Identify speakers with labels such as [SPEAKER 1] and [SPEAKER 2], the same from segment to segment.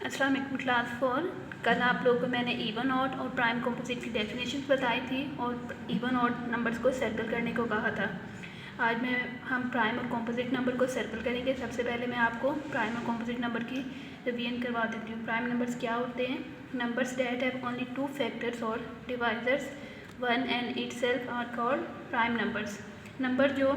[SPEAKER 1] अस्सलाम वालेकुम क्लास 4। कल आप लोगों को मैंने इवन ऑड और प्राइम कंपोजिट की डेफिनेशन बताई थी और इवन ऑड नंबर्स को सर्कल करने को कहा था। आज हम प्राइम और कंपोजिट नंबर को सर्कल करेंगे। सबसे पहले मैं आपको प्राइम और कंपोजिट नंबर की रिवीजन करवा देती हूँ। प्राइम नंबर्स क्या होते हैं? Numbers that have only 2 factors और divisors 1 and itself are called prime numbers. Number जो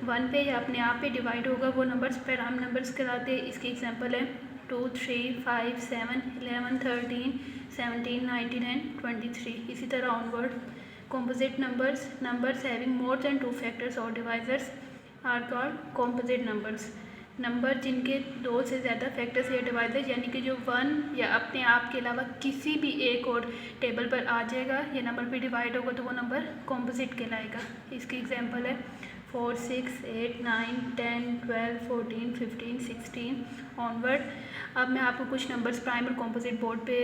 [SPEAKER 1] 1 पे या अपने आप पे डिवाइड होगा वो नंबर्स प्राइम नंबर्स कहलाते हैं। इसके एग्जांपल है 2, 3, 5, 7, 11, 13, 17, 19 एंड 23। इसी तरह onward composite numbers having more than 2 factors और divisors are called composite numbers. Number जिनके 2 से ज़्यादा फैक्टर्स या डिवाइजर्स यानी कि जो 1 या अपने आप के अलावा किसी भी एक और टेबल पर आ जाएगा या नंबर पे डिवाइड होगा तो वो नंबर कॉम्पोजिट कहलाएगा। इसकी एग्जांपल है 4, 6, 8, 9, 10, 12, 14, 15, 16 ऑनवर्ड। अब मैं आपको कुछ नंबर्स प्राइम और कॉम्पोजिट बोर्ड पे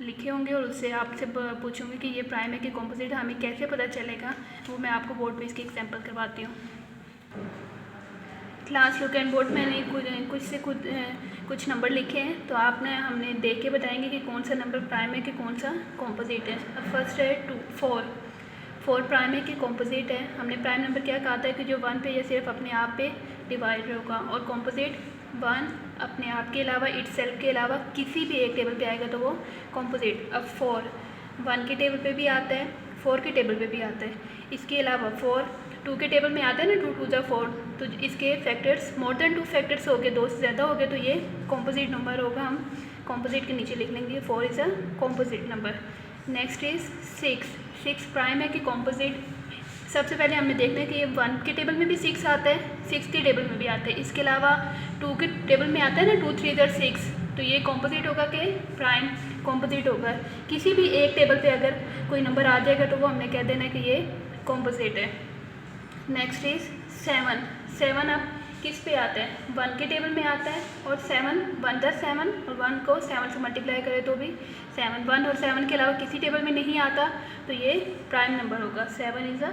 [SPEAKER 1] लिखे होंगे और उससे आपसे पूछूंगी कि ये प्राइम है कि कॉम्पोजिट, हमें कैसे पता चलेगा, वो मैं आपको बोर्ड पे इसकी एग्जांपल करवाती हूँ। क्लास लुक एंड बोर्ड मैंने कुछ नंबर लिखे हैं तो हमने देख के बताएंगे कि कौन सा नंबर प्राइम है कि कौन सा कॉम्पोजिट है। अब फर्स्ट है 4 प्राइम है कि कॉम्पोजिट है। हमने प्राइम नंबर क्या कहा था कि जो 1 पे या सिर्फ अपने आप पे डिवाइड होगा, और कॉम्पोजिट 1 अपने आप के अलावा इटसेल्फ के अलावा किसी भी एक टेबल पे आएगा तो वो कॉम्पोजिट। अब 4 1 के टेबल पे भी आता है, 4 के टेबल पे भी आता है। इसके अलावा 4 2 के टेबल में आता है ना, 2 2 जा 4, तो इसके फैक्टर्स मोर देन 2 फैक्टर्स हो गए, 2 से ज़्यादा हो गए तो ये कॉम्पोजिट नंबर होगा। हम कॉम्पोजिट के नीचे लिख लेंगे 4 is a composite number. Next is 6 prime है कि कॉम्पोजिट। सबसे पहले हमें देखना है कि ये 1 के टेबल में भी 6 आता है, 6 के टेबल में भी आता है। इसके अलावा 2 के टेबल में आता है ना, 2 3 6, तो ये कॉम्पोजिट होगा कि प्राइम कॉम्पोजिट होगा। किसी भी एक टेबल पे अगर कोई नंबर आ जाएगा तो वो हमने कह देना है कि ये कॉम्पोजिट है। नेक्स्ट इज 7 अब किस पे आता है? 1 के टेबल में आता है और 7 1 10 7 और 1 को 7 से मल्टीप्लाई करें तो भी 7। 1 और 7 के अलावा किसी टेबल में नहीं आता तो ये प्राइम नंबर होगा। 7 is a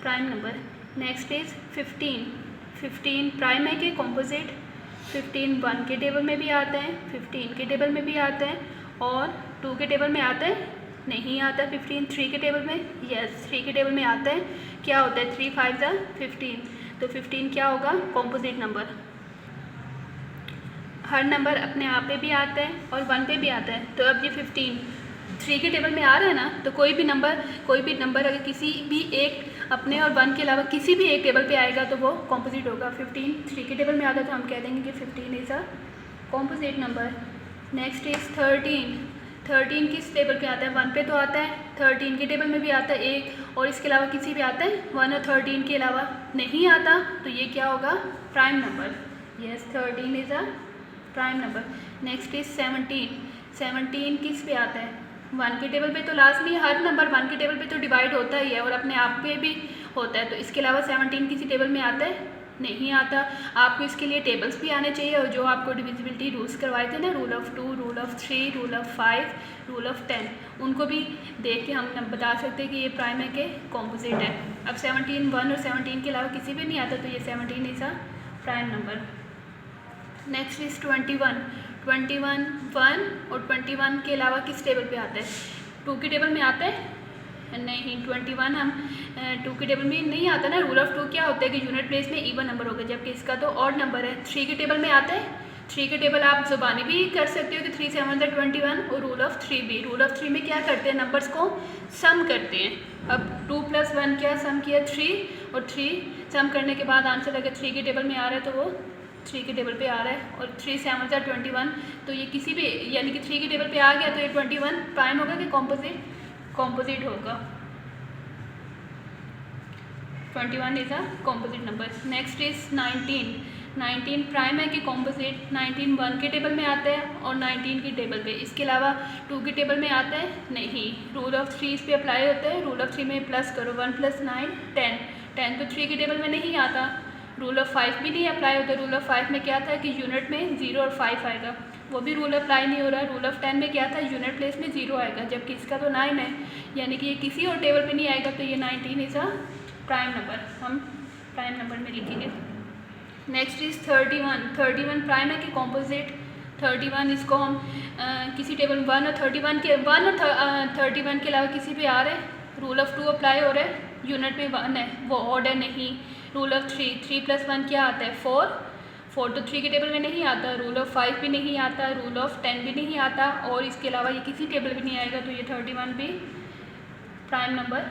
[SPEAKER 1] prime number. Next is 15 prime है कि कॉम्पोजिट? 15 1 के टेबल में भी आता है, 15 के टेबल में भी आता है, और 2 के टेबल में आता है? नहीं आता। 15 3 के टेबल में? यस 3 के टेबल में आता है। क्या होता है? 3 5 जा 15, तो 15 क्या होगा? Composite number. हर नंबर अपने आप पे भी आता है और 1 पे भी आता है। तो अब ये 15 3 के टेबल में आ रहा है ना, तो कोई भी नंबर अगर किसी भी एक अपने और 1 के अलावा किसी भी एक टेबल पे आएगा तो वो कॉम्पोजिट होगा। 15 3 के टेबल में आता है तो हम कह देंगे कि 15 is a composite number. Next is 13 किस टेबल पे आता है? 1 पे तो आता है, 13 के टेबल में भी आता है एक, और इसके अलावा किसी भी आता है? 1 और 13 के अलावा नहीं आता, तो ये क्या होगा? Prime number. Yes 13 is a prime number. Next is 17 किस पे आता है? 1 के टेबल पे तो लाजमी हर नंबर 1 के टेबल पे तो डिवाइड होता ही है और अपने आप पे भी होता है, तो इसके अलावा 17 किसी टेबल में आता है? नहीं आता। आपको इसके लिए टेबल्स भी आने चाहिए और जो आपको डिविजिबिलिटी रूल्स करवाए थे ना, rule of 2, rule of 3, rule of 5, rule of 10, उनको भी देख के हम बता सकते हैं कि ये प्राइम है कि कॉम्पोजिट है। अब 17 1 और 17 के अलावा किसी भी नहीं आता तो ये 17 is a prime number. Next is 21 1 और 21 के अलावा किस टेबल पे आता है? 2 के टेबल में आता है? नहीं 21 हम 2 के टेबल में नहीं आता ना। रूल ऑफ 2 क्या होता है कि यूनिट प्लेस में इवन नंबर होगा, जबकि इसका तो ऑड नंबर है। 3 के टेबल में आता है? 3 के टेबल आप ज़ुबानी भी कर सकते हो कि 3 7 21, और रूल ऑफ 3 भी। रूल ऑफ 3 में क्या करते हैं? नंबर्स को सम करते हैं। अब 2 + 1 क्या सम किया? 3, और 3 सम करने के बाद आंसर अगर 3 के टेबल में आ रहा है तो वो 3 के टेबल पे आ रहा है, और 3 7 21, तो ये किसी भी यानी कि 3 के टेबल पे आ गया तो ये 21 प्राइम होगा कि कॉम्पोजिट होगा। 21 is a composite number. Next is 19 prime है कि कॉम्पोजिट? 19 1 के टेबल में आता है और 19 के टेबल पे, इसके अलावा 2 के टेबल में आता है? नहीं। रूल ऑफ 3 इस पे अप्लाई होता है। रूल ऑफ 3 में प्लस करो, 1 + 9 10 तो 3 के टेबल में नहीं आता। रूल ऑफ 5 भी नहीं अप्लाई होता। रूल ऑफ 5 में क्या था कि यूनिट में 0 और 5 आएगा, वो भी रूल अप्लाई नहीं हो रहा। रूल ऑफ 10 में क्या था? यूनिट प्लेस में 0 आएगा, जबकि इसका तो 9 है, यानी कि ये किसी और टेबल पे नहीं आएगा, तो ये 19 इज़ अ प्राइम नंबर, हम प्राइम नंबर में लिखेंगे। नेक्स्ट इज 31 प्राइम है कि कॉम्पोजिट? 31 इसको हम किसी टेबल 1 और 31 के 31 के अलावा किसी पे आ रहे हैं, रूल ऑफ 2 अप्लाई हो रहा है, यूनिट में 1 है वो ऑर्डर नहीं। रूल ऑफ 3 + 1 क्या आता है 4 तो 3 के टेबल में नहीं आता, रूल ऑफ 5 भी नहीं आता, रूल ऑफ 10 भी नहीं आता, और इसके अलावा ये किसी टेबल भी नहीं आएगा, तो ये 31 भी प्राइम नंबर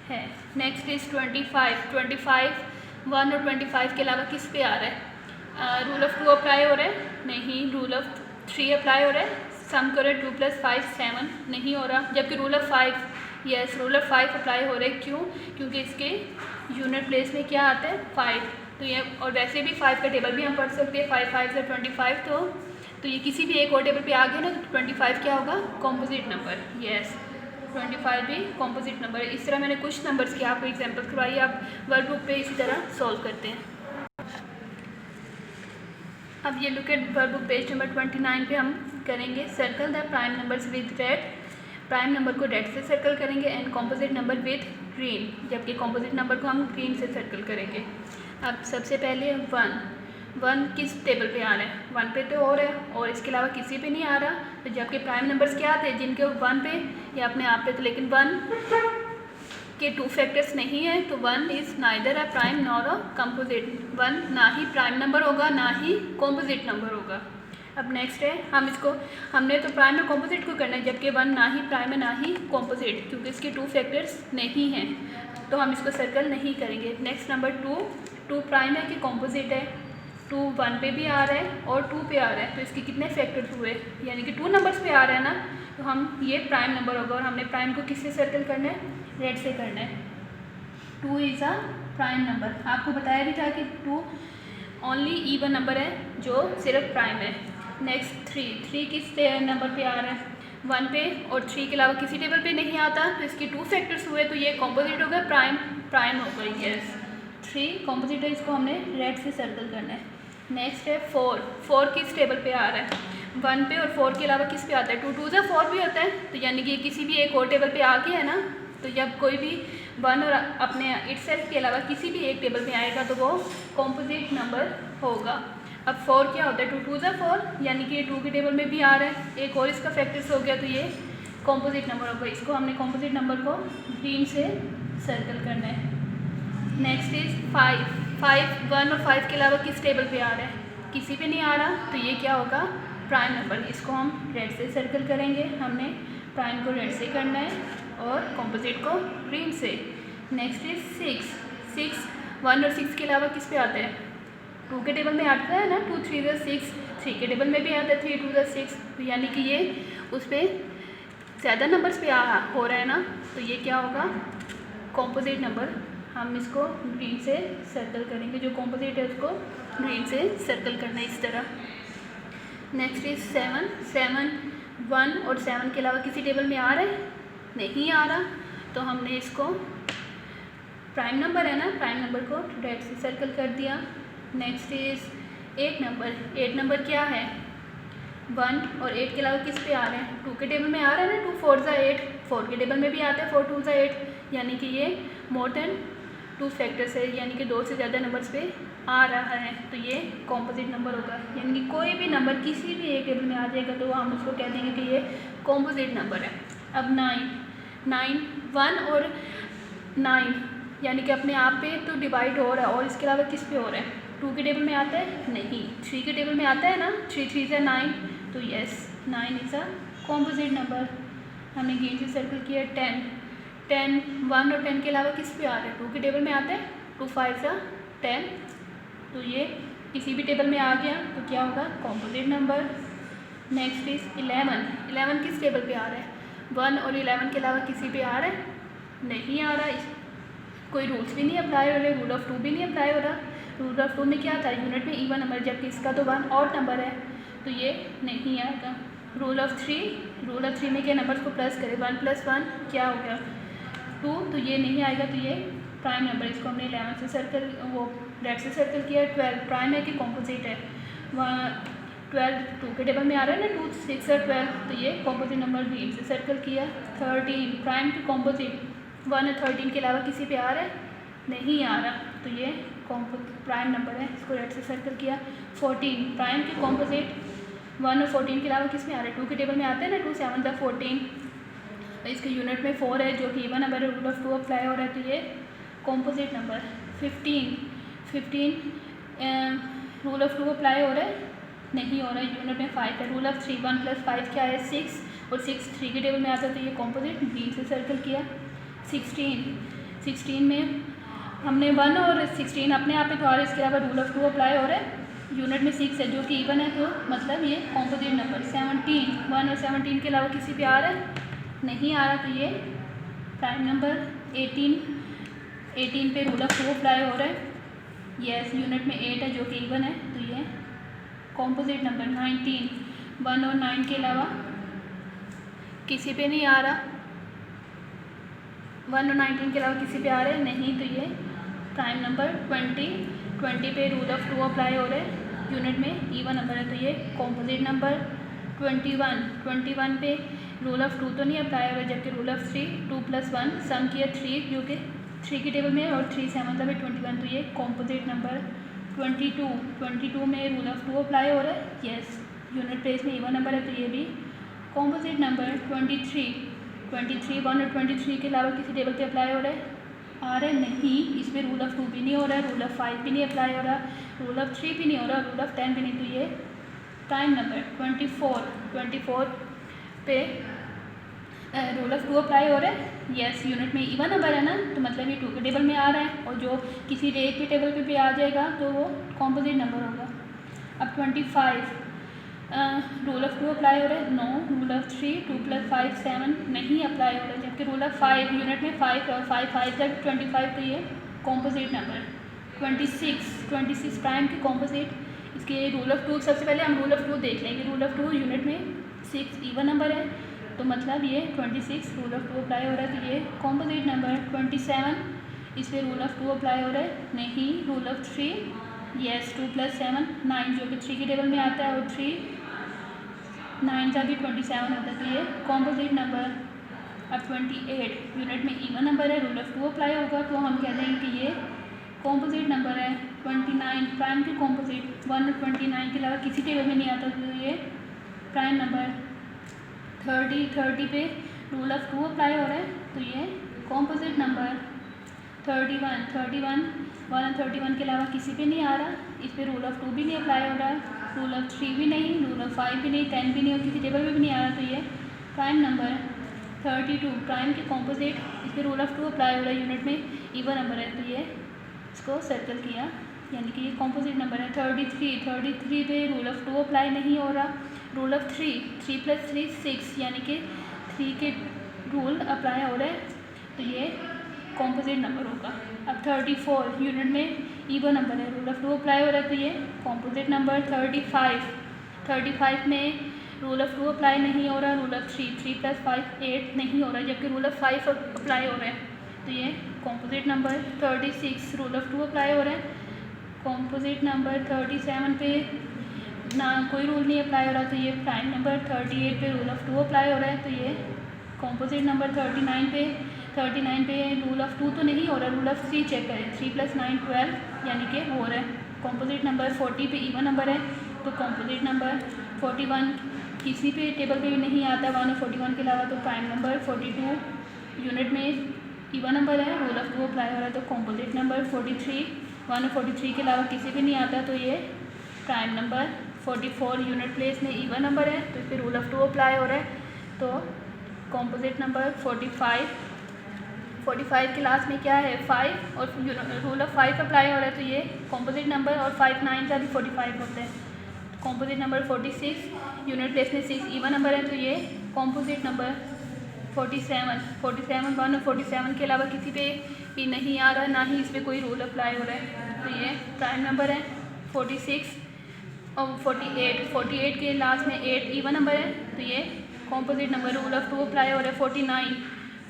[SPEAKER 1] है। नेक्स्ट इज 25 1 और 25 के अलावा किस पे आ रहा है, रूल ऑफ 2 अप्लाई हो रहा है नहीं, रूल ऑफ 3 अप्लाई हो रहा है, सम करो 2 + 5 7 नहीं हो रहा, जबकि rule of 5 yes rule of 5 apply हो रहा है। क्यों? क्योंकि इसके यूनिट प्लेस में क्या आता है 5, तो ये और वैसे भी 5 का टेबल भी हम पढ़ सकते हैं, 5 5 से 25, तो ये किसी भी एक और टेबल पे आ गया ना, तो 25 क्या होगा कॉम्पोजिट नंबर, यस 25 भी कॉम्पोजिट नंबर है। इस तरह मैंने कुछ नंबर्स की आपको एग्जांपल करवाई, आप वर्कबुक पे इसी तरह सॉल्व करते हैं। अब ये look at workbook page number 29 पे हम करेंगे circle the prime numbers with red, prime number को रेड से सर्कल करेंगे, and composite number with green, जबकि कॉम्पोजिट नंबर को हम ग्रीन से सर्कल करेंगे। अब सबसे पहले 1 किस टेबल पे आ रहा है, 1 पे तो और है, और इसके अलावा किसी पे नहीं आ रहा, तो जबकि प्राइम नंबर्स क्या आते हैं जिनके 1 पे या अपने आप पे, तो लेकिन 1 के 2 फैक्टर्स नहीं है, तो 1 is neither a prime nor a composite, 1 ना ही प्राइम नंबर होगा ना ही कॉम्पोजिट नंबर होगा। अब नेक्स्ट है, हमने तो प्राइम और कॉम्पोजिट को करना है, जबकि 1 ना ही प्राइम है ना ही कॉम्पोजिट, क्योंकि इसके 2 फैक्टर्स नहीं हैं, तो हम इसको सर्कल नहीं करेंगे। नेक्स्ट नंबर 2 प्राइम है कि कॉम्पोजिट है, 2 1 पे भी आ रहा है और 2 पे आ रहा है, तो इसके कितने फैक्टर्स हुए, यानी कि 2 नंबर्स पे आ रहा है ना, तो हम ये प्राइम नंबर होगा, और हमने प्राइम को किससे सर्कल करना है, रेड से करना है। 2 इज़ अ प्राइम नंबर, आपको बताया भी था कि 2 ओनली इवन नंबर है जो सिर्फ प्राइम है। नेक्स्ट 3 किस नंबर पे आ रहा है, 1 पे, और 3 के अलावा किसी टेबल पे नहीं आता, तो इसके 2 फैक्टर्स हुए, तो ये कॉम्पोजिट होगा, प्राइम होगा, यस 3 कॉम्पोजिट है, इसको हमने रेड से सर्कल करना है। नेक्स्ट है 4 किस टेबल पे आ रहा है, 1 पे और 4 के अलावा किस पे आता है, 2 2 जा 4 भी होता है, तो यानी कि किसी भी एक और टेबल पे आ गया है ना, तो जब कोई भी 1 और अपने इटसेल्फ के अलावा किसी भी एक टेबल में आएगा तो वो कॉम्पोजिट नंबर होगा। अब 4 क्या होता है, 2 2 जा 4, यानी कि 2 के टेबल में भी आ रहा है, एक और इसका फैक्टर्स हो गया, तो ये कॉम्पोजिट नंबर होगा, इसको हमने कॉम्पोजिट नंबर को ग्रीन से सर्कल करना है। नेक्स्ट इज 5 1 और 5 के अलावा किस टेबल पे आ रहा है, किसी पे नहीं आ रहा, तो ये क्या होगा प्राइम नंबर, इसको हम रेड से सर्कल करेंगे, हमने प्राइम को रेड से करना है और कॉम्पोजिट को ग्रीन से। नेक्स्ट इज 6 1 और 6 के अलावा किस पे आता है, 2 के टेबल में आता है ना, 2 3 जा 6, 3 के टेबल में भी आता है 3 2 जा 6, तो यानी कि ये उस पर ज़्यादा नंबर्स पे हो रहा है ना, तो ये क्या होगा कॉम्पोजिट नंबर, हम इसको ग्रीन से सर्कल करेंगे, जो कॉम्पोजिट है उसको ग्रीन से सर्कल करना है इस तरह। नेक्स्ट इज 7 1 और 7 के अलावा किसी टेबल में आ रहा है, नहीं आ रहा, तो हमने इसको प्राइम नंबर है ना, प्राइम नंबर को रेड से सर्कल कर दिया। नेक्स्ट इज 8 नंबर क्या है, 1 और 8 के अलावा किस पे आ रहे हैं, 2 के टेबल में आ रहा है ना, 2 4 जा 8, 4 के टेबल में भी आता है 4 2 जा 8, यानी कि ये मोर देन 2 फैक्टर्स है, यानी कि 2 से ज़्यादा नंबर्स पे आ रहा है, तो ये कॉम्पोजिट नंबर होगा, यानी कि कोई भी नंबर किसी भी एक टेबल में आ जाएगा तो हम उसको कह देंगे कि ये कॉम्पोजिट नंबर है। अब 9 1 और 9 यानी कि अपने आप पे तो डिवाइड हो रहा है, और इसके अलावा किस पे हो रहा है, 2 के टेबल में आता है नहीं, 3 के टेबल में आता है ना, 3 3 से 9, तो yes 9 is a composite number, हमने ग्रीन से सर्कल किया। 10 1 और 10 के अलावा किस पे आ रहा है, 2 के टेबल में आता है, 2 5 से 10, तो ये किसी भी टेबल में आ गया, तो क्या होगा कॉम्पोजिट नंबर। नेक्स्ट इज 11 किस टेबल पे आ रहा है, 1 और 11 के अलावा किसी पे आ रहा है, नहीं आ रहा, कोई रूल्स भी नहीं अप्लाई हो रहे, रूल ऑफ 2 भी नहीं अप्लाई हो रहा, रूल ऑफ 2 में क्या था यूनिट में इवन नंबर, जबकि इसका तो 1 और नंबर है, तो ये नहीं आएगा। रूल ऑफ 3 में क्या नंबर्स को प्लस करें, 1 + 1 क्या हो गया 2, तो ये नहीं आएगा, तो ये प्राइम नंबर, इसको हमने 11 से सर्कल वो रेड से सर्कल किया। 12 प्राइम है कि कॉम्पोजिट है, 12 2 के टेबल में आ रहा है ना, 2 6 और 12, तो ये कॉम्पोजिट नंबर ग्रीन से सर्कल किया। 13 प्राइम की कॉम्पोजिट, 1 और 13 के अलावा किसी पे आ रहा है, नहीं आ रहा, तो ये प्राइम नंबर है, इसको रेड से सर्कल किया। 14 प्राइम की कॉम्पोजिट, 1 और 14 के अलावा किस में आ रहा है? 2 के टेबल में आते हैं ना, 2 7 × 14, इसके यूनिट में 4 है जो कि इवन नंबर है, रूल ऑफ 2 अप्लाई हो रहा है, तो ये composite number. 15 rule of 2 apply हो रहा है, नहीं हो रहा है, यूनिट में 5 है। रूल ऑफ 3 1 + 5 क्या है? 6, और 6 3 के टेबल में आता है, तो ये कॉम्पोजिट, ग्रीन से सर्कल किया। 16 में हमने 1 और 16 अपने आप पे, तो और इसके अलावा रूल ऑफ 2 अप्लाई हो रहा है, यूनिट में 6 है जो कि इवन है, तो मतलब ये कॉम्पोजिट नंबर। 17 1 और 17 के अलावा किसी पे आ रहा है? नहीं आ रहा, तो ये प्राइम नंबर। 18 पे रूल ऑफ 2 अप्लाई हो रहा है, यस, यूनिट में 8 है जो कि इवन है, तो ये कॉम्पोजिट नंबर। 19 1 और 9 के अलावा किसी पे नहीं आ रहा, 1 और 19 के अलावा किसी पे आ रहा है, नहीं, तो ये प्राइम नंबर। 20 पे रूल ऑफ 2 अप्लाई हो रहा है, यूनिट में इवन नंबर है, तो ये कॉम्पोजिट नंबर। 21 पे रूल ऑफ 2 तो नहीं अप्लाई हो रहा है, जबकि रूल ऑफ 3 2 + 1 सम किया 3 जो कि 3 के टेबल में है, और 3 7 मतलब 21, तो ये कॉम्पोजिट नंबर। 22 में रूल ऑफ 2 अप्लाई हो रहा है, यस, यूनिट प्लेस में इवन नंबर है, तो ये भी कॉम्पोजिट नंबर। 23 1 और 23 के अलावा किसी टेबल पे अप्लाई हो रहा है, आ रहा है, नहीं, इसमें रूल ऑफ 2 भी नहीं हो रहा है, रूल ऑफ 5 भी नहीं अप्लाई हो रहा, रूल ऑफ 3 भी नहीं हो रहा, रूल ऑफ 10 भी नहीं, तो ये प्राइम नंबर। 24 पे रूल ऑफ 2 अप्लाई हो रहा है, यस, यूनिट में इवन नंबर है ना, तो मतलब ये 2 के टेबल में आ रहा है, और जो किसी एक के टेबल पे भी आ जाएगा तो वो कॉम्पोजिट नंबर होगा। अब 25 रूल ऑफ 2 अप्लाई हो रहा है, नो, रूल ऑफ 3 2 + 5 7 नहीं अप्लाई हो रहा है, जबकि रूल ऑफ 5 यूनिट में 5 और 5 तक 25, तो ये कॉम्पोजिट नंबर। 26 प्राइम की कॉम्पोजिट, इसके रूल ऑफ 2, सबसे पहले हम रूल ऑफ 2 देख लेंगे। रूल ऑफ 2 यूनिट में 6 इवन नंबर है, तो मतलब ये 26 रूल ऑफ 2 अप्लाई हो रहा है, तो ये कॉम्पोजिट नंबर। 27 इस पर रूल ऑफ 2 अप्लाई हो रहा है, नहीं, रूल ऑफ 3, यस, 2 + 7 9 जो कि 3 के टेबल में आता है, और 3 9 का भी 27 होता है, तो ये कॉम्पोजिट नंबर। अब 28 यूनिट में इवन नंबर है, रूल ऑफ 2 अप्लाई होगा, तो हम कह देंगे कि ये कॉम्पोजिट नंबर है। 29 प्राइम की कॉम्पोजिट, 1 और 29 के अलावा किसी टेबल में नहीं आता, तो ये प्राइम नंबर। 30 पे रूल ऑफ 2 अप्लाई हो रहा है, तो ये कॉम्पोजिट नंबर। 31 1 और 31 के अलावा किसी पे नहीं आ रहा, इस पर रूल ऑफ 2 भी नहीं अप्लाई हो रहा है, रूल ऑफ 3 भी नहीं, रूल ऑफ 5 भी नहीं, 10 भी नहीं, और किसी टेबल में भी नहीं आ रहा, तो ये प्राइम नंबर। 32 प्राइम की कॉम्पोजिट, इस पर रूल ऑफ 2 अप्लाई हो रहा है, यूनिट में इवन नंबर है, तो ये इसको सर्कल किया, यानी कि ये कॉम्पोजिट नंबर है। 33 पे रूल ऑफ 2 अप्लाई नहीं हो रहा, रूल ऑफ 3 + 3 6, यानी कि 3 के रूल अप्लाई हो रहे हैं, तो ये कॉम्पोजिट नंबर होगा। अब 34 यूनिट में इवन नंबर है, रूल ऑफ 2 अप्लाई हो रहा है, तो ये कॉम्पोजिट नंबर। 35 में रूल ऑफ 2 अप्लाई नहीं हो रहा, रूल ऑफ 3 + 5 8 नहीं हो रहा, जबकि रूल ऑफ 5 अप्लाई हो रहा है, तो ये composite number. 36 rule of 2 apply हो रहा है, कॉम्पोजिट नंबर। 37 पे ना कोई रूल नहीं अप्लाई हो रहा, तो ये प्राइम नंबर। 38 पे रूल ऑफ 2 अप्लाई हो रहा है, तो ये कॉम्पोजिट नंबर। 39 पे रूल ऑफ 2 तो नहीं हो रहा, रूल ऑफ 3 चेक करें, 3 + 9 12, यानी कि हो रहा है, कॉम्पोजिट नंबर। 40 पे इवन नंबर है, तो कॉम्पोजिट नंबर। 41 किसी पे टेबल पे भी नहीं आता, 1 और 41 के अलावा, तो प्राइम नंबर। 42 यूनिट में इवन नंबर है, रूल ऑफ 2 अप्लाई हो रहा है, तो कॉम्पोजिट नंबर। 43 1 और 43 के अलावा किसी पे नहीं आता, तो ये प्राइम नंबर। 44 यूनिट प्लेस में इवन नंबर है, तो इस पर रूल ऑफ 2 अप्लाई हो रहा है, तो कॉम्पोजिट नंबर। 45 के लास्ट में क्या है? 5 और रूल ऑफ 5 अप्लाई हो रहा है, तो ये कॉम्पोजिट नंबर। और 5 9 का भी 45 होता है, कॉम्पोजिट नंबर। 46 यूनिट प्लेस में 6 इवन नंबर है, तो ये कॉम्पोजिट नंबर। 47 1 और 47 के अलावा किसी पे भी नहीं आ रहा, ना ही इस पर कोई रूल अप्लाई हो रहा है, तो ये प्राइम नंबर है। 46 और 48 के लास्ट में 8 इवन नंबर है, तो ये composite number. Rule of 2 apply हो रहा है।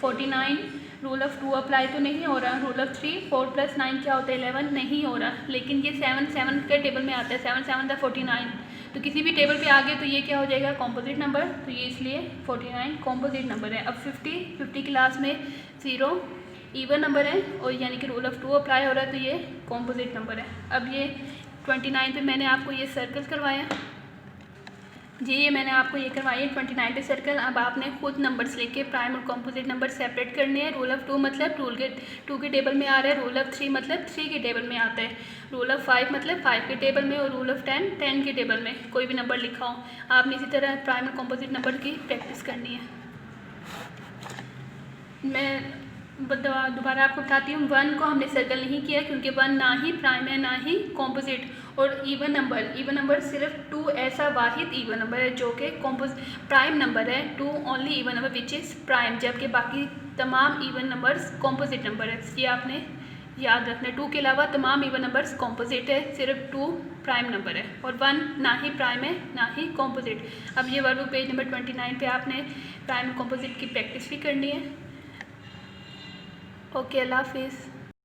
[SPEAKER 1] 49 रूल ऑफ 2 अप्लाई तो नहीं हो रहा। रूल ऑफ 3 4 + 9 क्या होता है? 11 नहीं हो रहा, लेकिन ये 7 के टेबल में आता है। 7 7 = 49, तो किसी भी टेबल पे आ गए तो ये क्या हो जाएगा? कॉम्पोजिट नंबर, तो ये इसलिए 49 कॉम्पोजिट नंबर है। अब 50 की क्लास में 0 इवन नंबर है, और यानी कि रूल ऑफ 2 अप्लाई हो रहा है, तो ये कॉम्पोजिट नंबर है। अब ये 29 पे मैंने आपको ये सर्कल करवाया, जी ये मैंने आपको ये करवाई है 29 पे सर्कल। अब आपने खुद नंबर्स लेके प्राइम और कॉम्पोजिट नंबर सेपरेट करने हैं। रूल ऑफ 2 मतलब रूल के 2 के टेबल में आ रहा है, रूल ऑफ 3 मतलब 3 के टेबल में आता है, रूल ऑफ 5 मतलब 5 के टेबल में, और रूल ऑफ 10 10 के टेबल में, कोई भी नंबर लिखा हो। आपने इसी तरह प्राइम और कॉम्पोजिट नंबर की प्रैक्टिस करनी है। मैं दोबारा आपको बताती हूँ, 1 को हमने सर्कल नहीं किया क्योंकि 1 ना ही प्राइम है ना ही कॉम्पोजिट। और इवन नंबर सिर्फ 2 ऐसा वाहिद इवन नंबर है जो कि प्राइम नंबर है। 2 only even number which is prime, जबकि बाकी तमाम इवन नंबर्स कॉम्पोजिट नंबर है। ये आपने याद रखना है। 2 के अलावा तमाम इवन नंबर्स कॉम्पोजिट है, सिर्फ 2 प्राइम नंबर है, और 1 ना ही प्राइम है ना ही कॉम्पोजिट। अब ये वर्कबुक पेज नंबर 29 पे आपने प्राइम और कॉम्पोजिट की प्रैक्टिस भी करनी है। ओके, अल्लाह हाफिज़।